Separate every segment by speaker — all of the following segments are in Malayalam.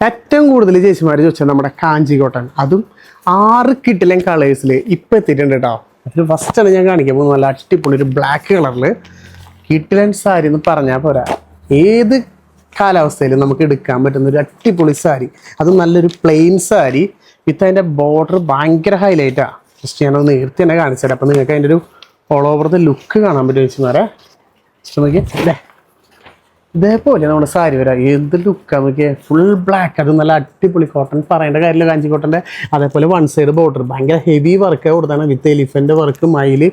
Speaker 1: ഏറ്റവും കൂടുതൽ ചേച്ചിമാർ ചോദിച്ചാൽ നമ്മുടെ കാഞ്ചി കോട്ടൺ, അതും 6 കിട്ടിലും കളേഴ്സിൽ ഇപ്പം എത്തിയിട്ടുണ്ട് കേട്ടോ. അതിൽ ഫസ്റ്റാണ് ഞാൻ കാണിക്കാൻ പോകുന്നത്. നല്ല അടിപൊളി ഒരു ബ്ലാക്ക് കളറിൽ കിട്ടിലൻ സാരി എന്ന് പറഞ്ഞാൽ പോരാ, ഏത് കാലാവസ്ഥയിലും നമുക്ക് എടുക്കാൻ പറ്റുന്ന ഒരു അടിപൊളി സാരി. അതും നല്ലൊരു പ്ലെയിൻ സാരി വിത്ത് അതിൻ്റെ ബോർഡർ ഭയങ്കര ഹൈലൈറ്റാണ്. ജസ്റ്റ് ഞാനൊന്ന് നേരത്തെ തന്നെ കാണിച്ചു തരാം. അപ്പോൾ നിങ്ങൾക്ക് അതിൻ്റെ ഒരു ഓൾ ഓവർ ദ ലുക്ക് കാണാൻ പറ്റും ചേച്ചിമാരെ. ജസ്റ്റ് നോക്കിയേ അല്ലേ, ഇതേപോലെ നമ്മുടെ സാരി വരാം. ഏത് ലുക്കാണ് നോക്കിയാൽ, ഫുൾ ബ്ലാക്ക്. അത് നല്ല അടിപൊളി കോട്ടൺ, പറയേണ്ട കാര്യമില്ല. കാഞ്ചി കോട്ടൻ്റെ അതേപോലെ വൺ സൈഡ് ബോർഡർ ഭയങ്കര ഹെവി വർക്ക് കൊടുത്താണ്. വിത്ത് എലിഫൻ്റ് വർക്ക്, മയിൽ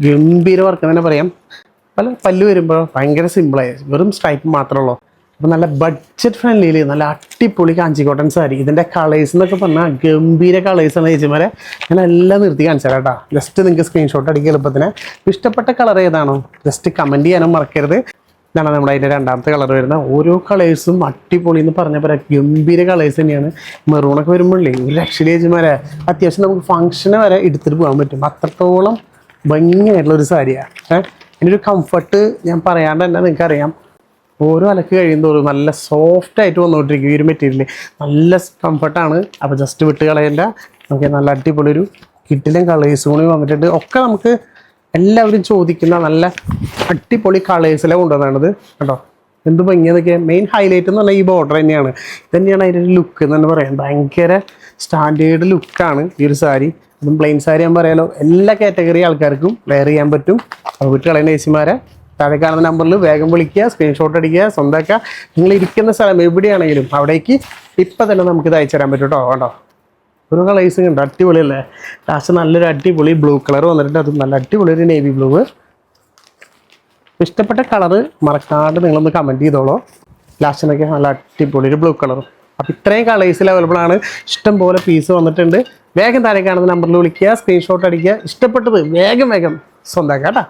Speaker 1: ഗംഭീര വർക്ക് തന്നെ പറയാം. പല്ല് വരുമ്പോൾ ഭയങ്കര സിമ്പിളായി, വെറും സ്ട്രൈപ്പ് മാത്രമേ ഉള്ളൂ. അപ്പോൾ നല്ല ബഡ്ജറ്റ് ഫ്രണ്ട്ലിയിൽ നല്ല അടിപൊളി കാഞ്ചി കോട്ടൺ സാരി. ഇതിൻ്റെ കളേഴ്സ് എന്നൊക്കെ പറഞ്ഞാൽ ഗംഭീര കളേഴ്സാണ് ചേച്ചിമാരെ. ഞാൻ എല്ലാം നിർത്തി കാണിച്ചു തരാം കേട്ടോ. ജസ്റ്റ് നിങ്ങൾക്ക് സ്ക്രീൻഷോട്ട് അടിക്കുക എളുപ്പത്തിന്. ഇഷ്ടപ്പെട്ട കളർ ഏതാണോ ജസ്റ്റ് കമൻറ്റ് ചെയ്യാനും മറക്കരുത്. ഇതാണ് നമ്മുടെ അതിൻ്റെ രണ്ടാമത്തെ കളർ വരുന്നത്. ഓരോ കളേഴ്സും അടിപൊളി എന്ന് പറഞ്ഞപ്പോൾ ഗംഭീര കളേഴ്സ് തന്നെയാണ്. മെറൂണൊക്കെ വരുമ്പോഴേ ഒരു ലക്ഷറി ചേച്ചിമാരെ അത്യാവശ്യം നമുക്ക് ഫംഗ്ഷന് വരെ എടുത്തിട്ട് പോകാൻ പറ്റും. അത്രത്തോളം ഭംഗിയായിട്ടുള്ളൊരു സാരിയാണ്. അതിൻ്റെ ഒരു കംഫർട്ട് ഞാൻ പറയാണ്ട് തന്നെ നിങ്ങൾക്കറിയാം. ഓരോ അലക്ക് കഴിയുന്തോറും നല്ല സോഫ്റ്റായിട്ട് വന്നുകൊണ്ടിരിക്കും ഈ ഒരു മെറ്റീരിയൽ. നല്ല കംഫർട്ടാണ്. അപ്പോൾ ജസ്റ്റ് വിട്ട് കളയേണ്ട. നമുക്ക് നല്ല അടിപൊളി ഒരു കിട്ടിലും കളേഴ്സ് കൂടി വന്നിട്ടുണ്ട്. ഒക്കെ നമുക്ക് എല്ലാവരും ചോദിക്കുന്ന നല്ല അടിപൊളി കളേഴ്സിലെ കൊണ്ടുവന്നാണിത് കേട്ടോ. എന്ത് ഭംഗിയെന്നൊക്കെ. മെയിൻ ഹൈലൈറ്റ് എന്ന് പറഞ്ഞാൽ ഈ ബോർഡർ തന്നെയാണ്. ഇതന്നെയാണ് അതിൻ്റെ ഒരു ലുക്ക് എന്ന് തന്നെ പറയാം. ഭയങ്കര സ്റ്റാൻഡേർഡ് ലുക്കാണ് ഈ ഒരു സാരി. അതും പ്ലെയിൻ സാരി ഞാൻ പറയാലോ, എല്ലാ കാറ്റഗറി ആൾക്കാർക്കും വെയർ ചെയ്യാൻ പറ്റും. അപ്പോൾ വിട്ട് കളയുന്ന ചേച്ചിമാരെ താഴെ കാണുന്ന നമ്പറിൽ വേഗം വിളിക്കുക, സ്ക്രീൻഷോട്ട് അടിക്കുക, സ്വന്തമാക്കുക. നിങ്ങൾ ഇരിക്കുന്ന സ്ഥലം എവിടെയാണെങ്കിലും അവിടേക്ക് ഇപ്പം തന്നെ നമുക്ക് ഇത് അയച്ചു തരാൻ പറ്റും കേട്ടോ. കേട്ടോ ഒരു കളേഴ്സ് ഉണ്ട്, അടിപൊളിയല്ലേ. ലാസ്റ്റ് നല്ലൊരു അടിപൊളി ബ്ലൂ കളർ വന്നിട്ടുണ്ട്. അതും നല്ല അടിപൊളി ഒരു നേവി ബ്ലൂ. ഇഷ്ടപ്പെട്ട കളറ് മറക്കാണ്ട് നിങ്ങളൊന്ന് കമൻറ്റ് ചെയ്തോളൂ. ലാസ്റ്റിനൊക്കെ നല്ല അടിപൊളി ഒരു ബ്ലൂ കളറും. അപ്പോൾ ഇത്രയും കളേഴ്സിൽ അവൈലബിൾ ആണ്. ഇഷ്ടം പോലെ പീസ് വന്നിട്ടുണ്ട്. വേഗം താഴെ കാണുന്ന നമ്പറിൽ വിളിക്കുക, സ്ക്രീൻഷോട്ട് അടിക്കുക. ഇഷ്ടപ്പെട്ടത് വേഗം സ്വന്തമാക്കാം കേട്ടോ.